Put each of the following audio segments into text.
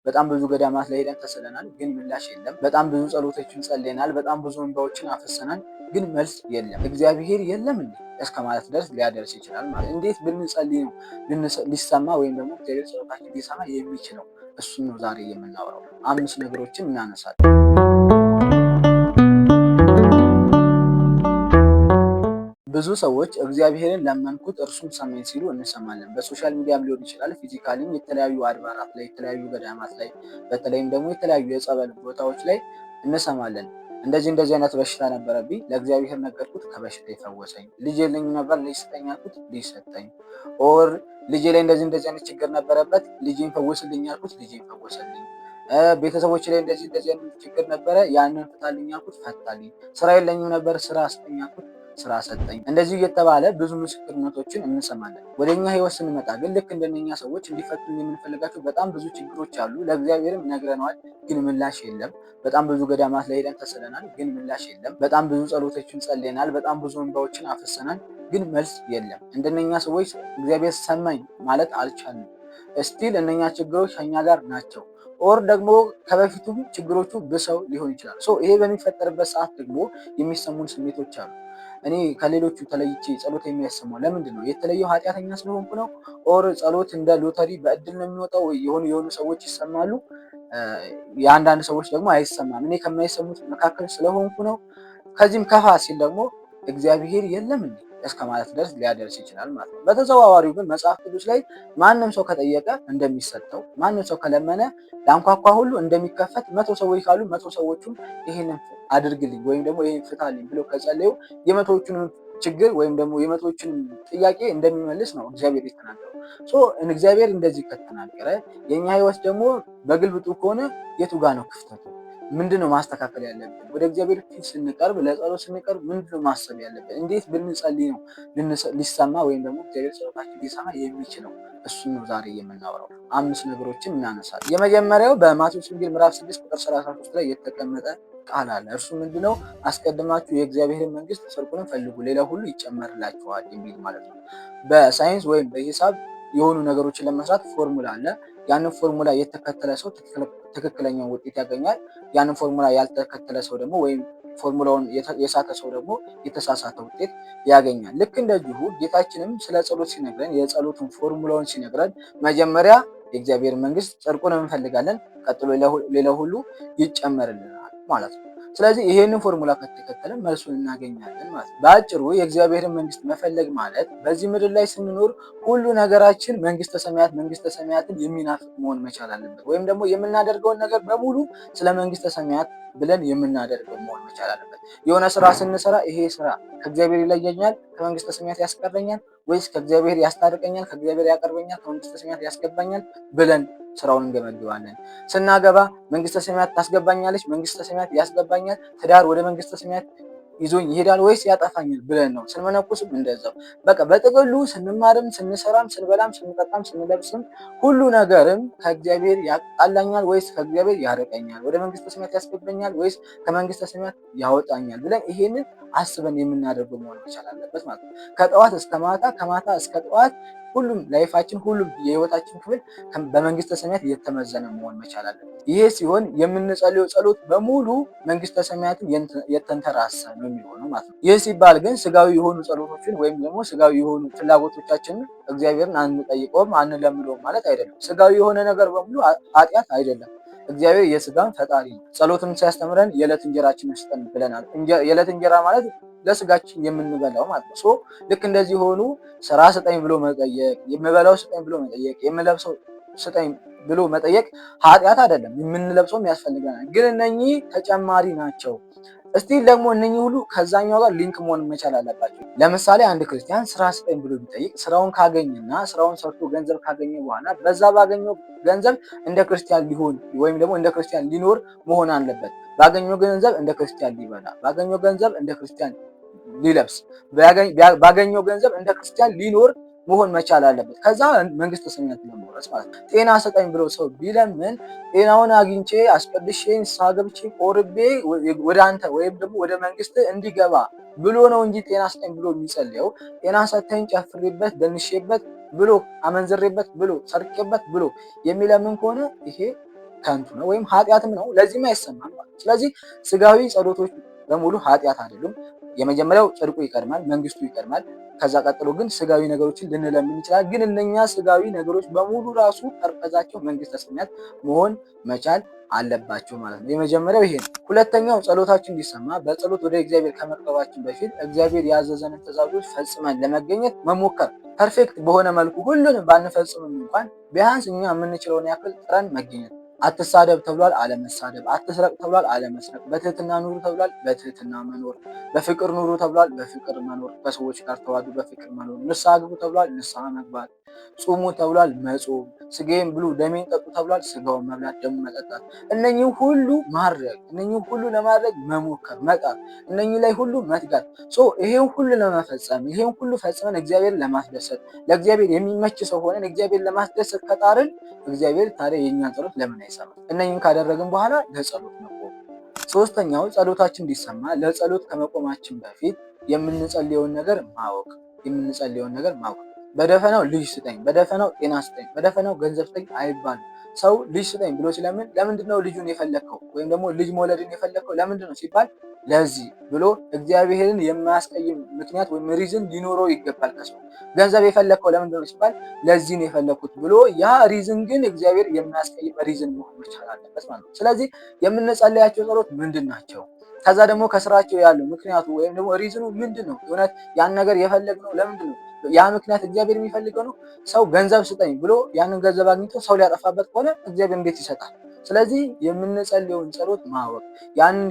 በጣም ብዙ ገዳማት ላይ ሄደን ተስለናል፣ ግን ምላሽ የለም። በጣም ብዙ ጸሎቶችን ጸልየናል፣ በጣም ብዙ እንባዎችን አፈሰናል፣ ግን መልስ የለም። እግዚአብሔር የለም እንዴ እስከ ማለት ድረስ ሊያደርስ ይችላል ማለት። እንዴት ብንጸልይ ነው ሊሰማ ወይም ደግሞ እግዚአብሔር ጸሎታችን ሊሰማ የሚችለው? እሱን ነው ዛሬ የምናወራው። 5 ነገሮችን እናነሳለን። ብዙ ሰዎች እግዚአብሔርን ለመንኩት እርሱም ሰማኝ ሲሉ እንሰማለን። በሶሻል ሚዲያም ሊሆን ይችላል፣ ፊዚካሊም የተለያዩ አድባራት ላይ፣ የተለያዩ ገዳማት ላይ፣ በተለይም ደግሞ የተለያዩ የጸበል ቦታዎች ላይ እንሰማለን። እንደዚህ አይነት በሽታ ነበረብኝ፣ ለእግዚአብሔር ነገርኩት፣ ከበሽታ ይፈወሰኝ። ልጅ የለኝም ነበር፣ ልጅ ስጠኝ አልኩት፣ ልጅ ሰጠኝ። ኦር ልጄ ላይ እንደዚህ አይነት ችግር ነበረበት፣ ልጄን ፈወስልኝ አልኩት፣ ልጄን ፈወሰልኝ። ቤተሰቦች ላይ እንደዚህ አይነት ችግር ነበረ፣ ያንን ፍታልኝ አልኩት፣ ፈታልኝ። ስራ የለኝም ነበር፣ ስራ ስጠኝ አልኩት፣ ስራ ሰጠኝ። እንደዚህ እየተባለ ብዙ ምስክርነቶችን እንሰማለን። ወደኛ ህይወት ስንመጣ ግን ልክ እንደነኛ ሰዎች እንዲፈቱን የምንፈልጋቸው በጣም ብዙ ችግሮች አሉ። ለእግዚአብሔርም ነግረነዋል፣ ግን ምላሽ የለም። በጣም ብዙ ገዳማት ላይ ሄደን ተስለናል፣ ግን ምላሽ የለም። በጣም ብዙ ጸሎቶችን ጸልየናል፣ በጣም ብዙ እንባዎችን አፈሰናል፣ ግን መልስ የለም። እንደነኛ ሰዎች እግዚአብሔር ሰማኝ ማለት አልቻልንም። እስቲል እነኛ ችግሮች ከኛ ጋር ናቸው። ኦር ደግሞ ከበፊቱም ችግሮቹ ብሰው ሊሆን ይችላል። ይሄ በሚፈጠርበት ሰዓት ደግሞ የሚሰሙን ስሜቶች አሉ። እኔ ከሌሎቹ ተለይቼ ጸሎት የሚያሰማው ለምንድን ነው? የተለየው ኃጢአተኛ ስለሆንኩ ነው? ኦር ጸሎት እንደ ሎተሪ በእድል ነው የሚወጣው? የሆኑ ሰዎች ይሰማሉ፣ የአንዳንድ ሰዎች ደግሞ አይሰማም። እኔ ከማይሰሙት መካከል ስለሆንኩ ነው? ከዚህም ከፋ ሲል ደግሞ እግዚአብሔር የለም እንዴ እስከ ማለት ድረስ ሊያደርስ ይችላል ማለት ነው። በተዘዋዋሪው ግን መጽሐፍ ቅዱስ ላይ ማንም ሰው ከጠየቀ እንደሚሰጠው፣ ማንም ሰው ከለመነ ለአንኳኳ ሁሉ እንደሚከፈት፣ 100 ሰዎች ካሉ 100 ሰዎቹም ይህንን አድርግልኝ ወይም ደግሞ ይህን ፍታልኝ ብለው ከጸለዩ የ100ዎቹንም ችግር ወይም ደግሞ የ100ዎቹንም ጥያቄ እንደሚመልስ ነው እግዚአብሔር የተናገረው። እግዚአብሔር እንደዚህ ከተናገረ የኛ ህይወት ደግሞ በግልብጡ ከሆነ የቱ ጋር ነው ክፍተቱ? ምንድነው ማስተካከል ያለብን? ወደ እግዚአብሔር ፊት ስንቀርብ፣ ለጸሎት ስንቀርብ ምንድነው ማሰብ ያለብን? እንዴት ብንጸልይ ነው ሊሰማ ወይም ደግሞ እግዚአብሔር ጸሎታችን ሊሰማ የሚችለው? እሱን ነው ዛሬ የምናወራው። 5 ነገሮችን እናነሳለን። የመጀመሪያው በማቴዎስ ወንጌል ምዕራፍ 6 ቁጥር 33 ላይ የተቀመጠ ቃል አለ። እርሱ ምንድነው? አስቀድማችሁ የእግዚአብሔርን መንግስት ጽድቁንም ፈልጉ፣ ሌላ ሁሉ ይጨመርላችኋል የሚል ማለት ነው። በሳይንስ ወይም በሂሳብ የሆኑ ነገሮችን ለመስራት ፎርሙላ አለ። ያንን ፎርሙላ የተከተለ ሰው ትክክለኛውን ውጤት ያገኛል። ያንን ፎርሙላ ያልተከተለ ሰው ደግሞ ወይም ፎርሙላውን የሳተ ሰው ደግሞ የተሳሳተ ውጤት ያገኛል። ልክ እንደዚሁ ጌታችንም ስለ ጸሎት ሲነግረን፣ የጸሎትን ፎርሙላውን ሲነግረን መጀመሪያ የእግዚአብሔር መንግስት ጽድቁን እንፈልጋለን፣ ቀጥሎ ሌላ ሁሉ ይጨመርልናል ማለት ነው። ስለዚህ ይሄንን ፎርሙላ ከተከተለ መልሱን እናገኛለን ማለት ነው። በአጭሩ የእግዚአብሔርን መንግስት መፈለግ ማለት በዚህ ምድር ላይ ስንኖር ሁሉ ነገራችን መንግስተ ሰማያትን የሚናፍቅ መሆን መቻል አለበት። ወይም ደግሞ የምናደርገውን ነገር በሙሉ ስለ መንግስተ ሰማያት ብለን የምናደርገው መሆን መቻል አለበት። የሆነ ስራ ስንሰራ ይሄ ስራ ከእግዚአብሔር ይለየኛል፣ ከመንግስተ ሰማያት ያስቀረኛል፣ ወይስ ከእግዚአብሔር ያስታርቀኛል፣ ከእግዚአብሔር ያቀርበኛል፣ ከመንግስተ ሰማያት ያስገባኛል ብለን ስራውን እንገመግባለን። ስናገባ መንግስተ ሰማያት ታስገባኛለች፣ መንግስተ ሰማያት ያስገባኛል፣ ትዳር ወደ መንግስተ ሰማያት ይዞኝ ይሄዳል ወይስ ያጠፋኛል ብለን ነው። ስንመነኩስም እንደዛው። በቃ በጥቅሉ ስንማርም፣ ስንሰራም፣ ስንበላም፣ ስንጠጣም፣ ስንለብስም ሁሉ ነገርም ከእግዚአብሔር ያጣላኛል ወይስ ከእግዚአብሔር ያርቀኛል፣ ወደ መንግስተ ሰማያት ያስገባኛል ወይስ ከመንግስተ ሰማያት ያወጣኛል ብለን ይሄንን አስበን የምናደርገው መሆን መቻል አለበት ማለት ነው። ከጠዋት እስከ ማታ፣ ከማታ እስከ ጠዋት ሁሉም ላይፋችን፣ ሁሉም የህይወታችን ክፍል በመንግስተ ሰማያት እየተመዘነ መሆን መቻል አለበት። ይሄ ሲሆን የምንጸልየው ጸሎት በሙሉ መንግስተ ሰማያትን የተንተራሰ ነው የሚሆነው ማለት ነው። ይህ ሲባል ግን ስጋዊ የሆኑ ጸሎቶችን ወይም ደግሞ ስጋዊ የሆኑ ፍላጎቶቻችንን እግዚአብሔርን አንጠይቀውም፣ አንለምደውም ማለት አይደለም። ስጋዊ የሆነ ነገር በሙሉ ኃጢአት አይደለም። እግዚአብሔር የስጋን ፈጣሪ ነው። ጸሎትም ሲያስተምረን የዕለት እንጀራችንን ስጠን ብለናል። የዕለት እንጀራ ማለት ለስጋችን የምንበላው ማለት ነው። ልክ እንደዚህ ሆኑ ስራ ስጠኝ ብሎ መጠየቅ፣ የምበላው ስጠኝ ብሎ መጠየቅ፣ የምለብሰው ስጠኝ ብሎ መጠየቅ ኃጢአት አይደለም። የምንለብሰውም ያስፈልገናል። ግን እነኚህ ተጨማሪ ናቸው። እስቲ ደግሞ እነኚህ ሁሉ ከዛኛው ጋር ሊንክ መሆን መቻል አለባቸው። ለምሳሌ አንድ ክርስቲያን ስራ ስጠኝ ብሎ ቢጠይቅ ስራውን ካገኘና ስራውን ሰርቶ ገንዘብ ካገኘ በኋላ በዛ ባገኘው ገንዘብ እንደ ክርስቲያን ሊሆን ወይም ደግሞ እንደ ክርስቲያን ሊኖር መሆን አለበት። ባገኘው ገንዘብ እንደ ክርስቲያን ሊበላ፣ ባገኘው ገንዘብ እንደ ክርስቲያን ሊለብስ፣ ባገኘው ገንዘብ እንደ ክርስቲያን ሊኖር መሆን መቻል አለበት። ከዛ መንግስተ ሰማያት ለመውረስ ማለት ነው። ጤና ስጠኝ ብሎ ሰው ቢለምን ጤናውን አግኝቼ አስቀድሼ ንስሐ ገብቼ ቆርቤ ወደ አንተ ወይም ደግሞ ወደ መንግስት እንዲገባ ብሎ ነው እንጂ ጤና ስጠኝ ብሎ የሚጸልየው ጤና ሰተኝ ጨፍሬበት ደንሼበት ብሎ አመንዝሬበት ብሎ ሰርቄበት ብሎ የሚለምን ከሆነ ይሄ ከንቱ ነው ወይም ኃጢአትም ነው፣ ለዚህም አይሰማም ማለት ነው። ስለዚህ ስጋዊ ጸሎቶች በሙሉ ኃጢአት አይደሉም። የመጀመሪያው ጽድቁ ይቀድማል፣ መንግስቱ ይቀድማል። ከዛ ቀጥሎ ግን ስጋዊ ነገሮችን ልንለምን ይችላል። ግን እነኛ ስጋዊ ነገሮች በሙሉ ራሱ ፐርፐዛቸው መንግስተ ሰማያት መሆን መቻል አለባቸው ማለት ነው። የመጀመሪያው ይሄ ነው። ሁለተኛው ጸሎታችን እንዲሰማ በጸሎት ወደ እግዚአብሔር ከመቅረባችን በፊት እግዚአብሔር ያዘዘንን ትእዛዞች ፈጽመን ለመገኘት መሞከር። ፐርፌክት በሆነ መልኩ ሁሉንም ባንፈጽምም እንኳን ቢያንስ እኛ የምንችለውን ያክል ጥረን መገኘት። አትሳደብ ተብሏል፣ አለመሳደብ። አትስረቅ ተብሏል፣ አለመስረቅ። በትህትና ኑሩ ተብሏል፣ በትህትና መኖር። በፍቅር ኑሩ ተብሏል፣ በፍቅር መኖር። ከሰዎች ጋር ተዋዱ፣ በፍቅር መኖር። ንስሐ ግቡ ተብሏል፣ ንስሐ መግባት። ጹሙ ተብሏል፣ መጾም። ስጋዬን ብሉ ደሜን ጠጡ ተብሏል፣ ስጋውን መብላት ደሙ መጠጣት። እነኚህ ሁሉ ማድረግ፣ እነኚህ ሁሉ ለማድረግ መሞከር፣ መጣር፣ እነኚህ ላይ ሁሉ መትጋት። ይሄን ሁሉ ለመፈጸም ይሄን ሁሉ ፈጽመን እግዚአብሔር ለማስደሰት ለእግዚአብሔር የሚመች ሰው ሆነን እግዚአብሔር ለማስደሰት ከጣርን እግዚአብሔር ታዲያ የእኛን ጸሎት ለምን አይሰማም? እነኚህን ካደረግን በኋላ ለጸሎት መቆም። ሶስተኛው ጸሎታችን እንዲሰማ ለጸሎት ከመቆማችን በፊት የምንጸልየውን ነገር ማወቅ። በደፈናው ልጅ ስጠኝ፣ በደፈናው ጤና ስጠኝ፣ በደፈናው ገንዘብ ስጠኝ አይባልም። ሰው ልጅ ስጠኝ ብሎ ሲለምን ለምንድን ነው ልጁን የፈለግከው ወይም ደግሞ ልጅ መውለድን የፈለግከው ለምንድን ነው ሲባል ለዚህ ብሎ እግዚአብሔርን የማያስቀይም ምክንያት ወይም ሪዝን ሊኖረው ይገባል። ከሰው ገንዘብ የፈለግከው ለምንድን ነው ሲባል ለዚህ ነው የፈለግኩት ብሎ ያ ሪዝን ግን እግዚአብሔር የማያስቀይም ሪዝን መሆን መቻል አለበት ማለት ነው። ስለዚህ የምንጸለያቸው ጸሎት ምንድን ናቸው? ከዛ ደግሞ ከስራቸው ያለው ምክንያቱ ወይም ደግሞ ሪዝኑ ምንድን ነው? እውነት ያን ነገር የፈለግነው ለምንድን ነው? ያ ምክንያት እግዚአብሔር የሚፈልገው ነው? ሰው ገንዘብ ስጠኝ ብሎ ያንን ገንዘብ አግኝቶ ሰው ሊያጠፋበት ከሆነ እግዚአብሔር እንዴት ይሰጣል? ስለዚህ የምንጸልየውን ጸሎት ማወቅ፣ ያንን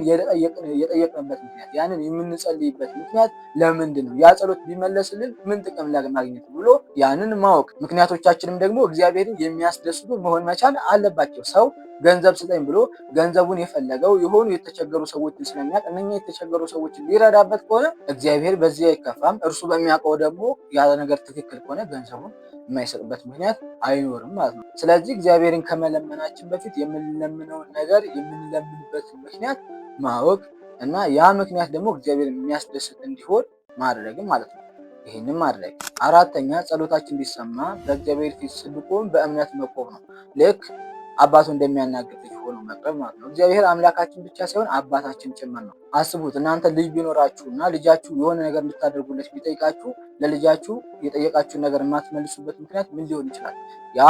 የጠየቅንበት ምክንያት፣ ያንን የምንጸልይበት ምክንያት ለምንድን ነው? ያ ጸሎት ቢመለስልን ምን ጥቅም ማግኘት ብሎ ያንን ማወቅ። ምክንያቶቻችንም ደግሞ እግዚአብሔርን የሚያስደስቱ መሆን መቻል አለባቸው። ሰው ገንዘብ ስጠኝ ብሎ ገንዘቡን የፈለገው የሆኑ የተቸገሩ ሰዎችን ስለሚያውቅ እነኛ የተቸገሩ ሰዎችን ሊረዳበት ከሆነ እግዚአብሔር በዚህ አይከፋም። እርሱ በሚያውቀው ደግሞ ያ ነገር ትክክል ከሆነ ገንዘቡን የማይሰጥበት ምክንያት አይኖርም ማለት ነው። ስለዚህ እግዚአብሔርን ከመለመናችን በፊት የምንለምነውን ነገር የምንለምንበትን ምክንያት ማወቅ እና ያ ምክንያት ደግሞ እግዚአብሔር የሚያስደስት እንዲሆን ማድረግም ማለት ነው። ይህንም ማድረግ። አራተኛ ጸሎታችን እንዲሰማ በእግዚአብሔር ፊት ስንቆም በእምነት መቆም ነው። ልክ አባቱ እንደሚያናግር ልጅ ሆኖ መቅረብ ማለት ነው። እግዚአብሔር አምላካችን ብቻ ሳይሆን አባታችን ጭምር ነው። አስቡት፣ እናንተ ልጅ ቢኖራችሁ እና ልጃችሁ የሆነ ነገር እንድታደርጉለት ቢጠይቃችሁ ለልጃችሁ የጠየቃችሁን ነገር የማትመልሱበት ምክንያት ምን ሊሆን ይችላል? ያ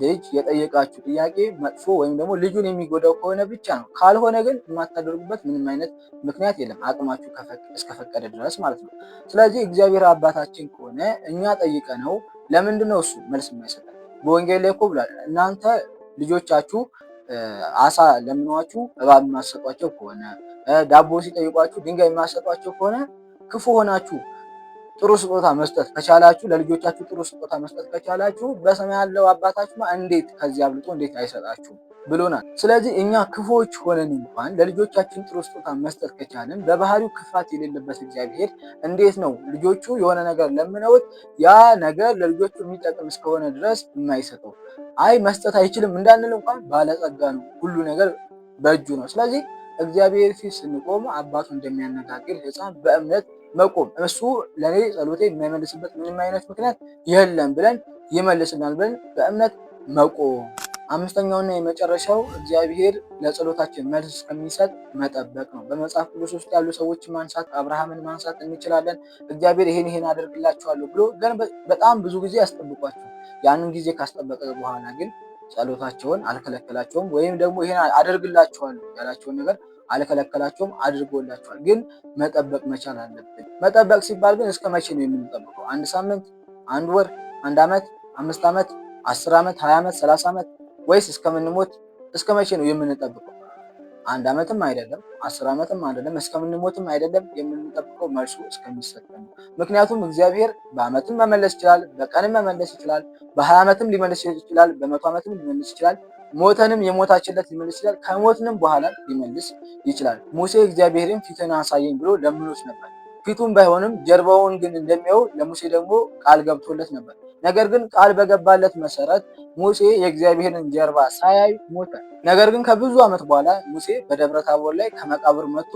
ልጅ የጠየቃችሁ ጥያቄ መጥፎ ወይም ደግሞ ልጁን የሚጎዳው ከሆነ ብቻ ነው። ካልሆነ ግን የማታደርጉበት ምንም አይነት ምክንያት የለም፣ አቅማችሁ እስከፈቀደ ድረስ ማለት ነው። ስለዚህ እግዚአብሔር አባታችን ከሆነ እኛ ጠይቀነው ለምንድን ነው እሱ መልስ የማይሰጠን? በወንጌል ላይ እኮ ብሏል፣ እናንተ ልጆቻችሁ አሳ ለምኗችሁ እባብ የማትሰጧቸው ከሆነ፣ ዳቦ ሲጠይቋችሁ ድንጋይ የማትሰጧቸው ከሆነ ክፉ ሆናችሁ ጥሩ ስጦታ መስጠት ከቻላችሁ፣ ለልጆቻችሁ ጥሩ ስጦታ መስጠት ከቻላችሁ በሰማይ ያለው አባታችሁ እንዴት ከዚህ አብልጦ እንዴት አይሰጣችሁም ብሎናል። ስለዚህ እኛ ክፉዎች ሆነን እንኳን ለልጆቻችን ጥሩ ስጦታ መስጠት ከቻልን በባህሪው ክፋት የሌለበት እግዚአብሔር እንዴት ነው ልጆቹ የሆነ ነገር ለምነውት ያ ነገር ለልጆቹ የሚጠቅም እስከሆነ ድረስ የማይሰጠው? አይ መስጠት አይችልም እንዳንል እንኳን ባለጸጋ ነው፣ ሁሉ ነገር በእጁ ነው። ስለዚህ እግዚአብሔር ፊት ስንቆም አባቱ እንደሚያነጋግር ሕፃን በእምነት መቆም፣ እሱ ለእኔ ጸሎቴ የማይመልስበት ምንም አይነት ምክንያት የለም ብለን ይመልስናል ብለን በእምነት መቆም። አምስተኛውና የመጨረሻው እግዚአብሔር ለጸሎታችን መልስ እስከሚሰጥ መጠበቅ ነው። በመጽሐፍ ቅዱስ ውስጥ ያሉ ሰዎችን ማንሳት፣ አብርሃምን ማንሳት እንችላለን። እግዚአብሔር ይሄን አደርግላችኋለሁ ብሎ ግን በጣም ብዙ ጊዜ ያስጠብቋቸው። ያንን ጊዜ ካስጠበቀ በኋላ ግን ጸሎታቸውን አልከለከላቸውም፣ ወይም ደግሞ ይሄን አደርግላችኋለሁ ያላቸውን ነገር አልከለከላቸውም፣ አድርጎላቸዋል። ግን መጠበቅ መቻል አለብን። መጠበቅ ሲባል ግን እስከ መቼ ነው የምንጠብቀው? አንድ ሳምንት፣ አንድ ወር፣ አንድ ዓመት፣ 5 ዓመት፣ 10 ዓመት፣ 20 ዓመት፣ 30 ዓመት ወይስ እስከምንሞት? እስከ መቼ ነው የምንጠብቀው? አንድ ዓመትም አይደለም፣ 10 ዓመትም አይደለም፣ እስከምንሞትም አይደለም። የምንጠብቀው መልሱ እስከሚሰጠን ነው። ምክንያቱም እግዚአብሔር በዓመትም መመለስ ይችላል፣ በቀንም መመለስ ይችላል፣ በ20 ዓመትም ሊመልስ ይችላል፣ በ100 ዓመትም ሊመልስ ይችላል፣ ሞተንም የሞታችለት ሊመልስ ይችላል፣ ከሞትንም በኋላ ሊመልስ ይችላል። ሙሴ እግዚአብሔርን ፊትን አሳየኝ ብሎ ለምኖት ነበር። ፊቱን ባይሆንም ጀርባውን ግን እንደሚያው ለሙሴ ደግሞ ቃል ገብቶለት ነበር። ነገር ግን ቃል በገባለት መሰረት ሙሴ የእግዚአብሔርን ጀርባ ሳያይ ሞተ። ነገር ግን ከብዙ ዓመት በኋላ ሙሴ በደብረ ታቦር ላይ ከመቃብር መጥቶ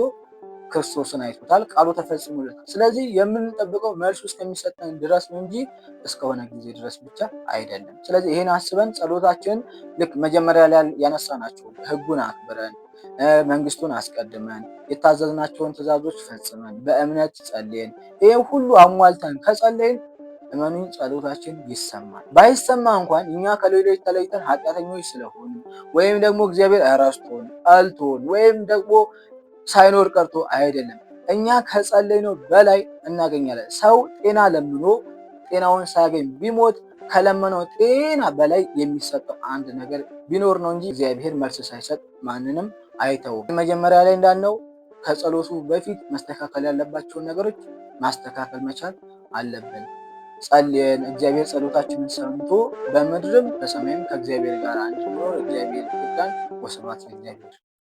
ክርስቶስን አይቶታል፣ ቃሉ ተፈጽሞለታል። ስለዚህ የምንጠብቀው መልሱ እስከሚሰጠን ድረስ ነው እንጂ እስከሆነ ጊዜ ድረስ ብቻ አይደለም። ስለዚህ ይህን አስበን ጸሎታችንን ልክ መጀመሪያ ላይ ያነሳናቸው ሕጉን አክብረን መንግስቱን አስቀድመን የታዘዝናቸውን ትእዛዞች ፈጽመን በእምነት ጸልየን ይህ ሁሉ አሟልተን ከጸለይን እመኑኝ ጸሎታችን ይሰማል። ባይሰማ እንኳን እኛ ከሌሎች ተለይተን ኃጢአተኞች ስለሆኑ ወይም ደግሞ እግዚአብሔር ረስቶን ጠልቶን ወይም ደግሞ ሳይኖር ቀርቶ አይደለም። እኛ ከጸለይነው በላይ እናገኛለን። ሰው ጤና ለምኖ ጤናውን ሳያገኝ ቢሞት ከለመነው ጤና በላይ የሚሰጠው አንድ ነገር ቢኖር ነው እንጂ እግዚአብሔር መልስ ሳይሰጥ ማንንም አይተውም። መጀመሪያ ላይ እንዳልነው ከጸሎቱ በፊት መስተካከል ያለባቸውን ነገሮች ማስተካከል መቻል አለብን። ጸልየን እግዚአብሔር ጸሎታችንን ሰምቶ በምድርም በሰማይም ከእግዚአብሔር ጋር እንድንኖር እግዚአብሔር ይርዳን። ወስብሐት ለእግዚአብሔር።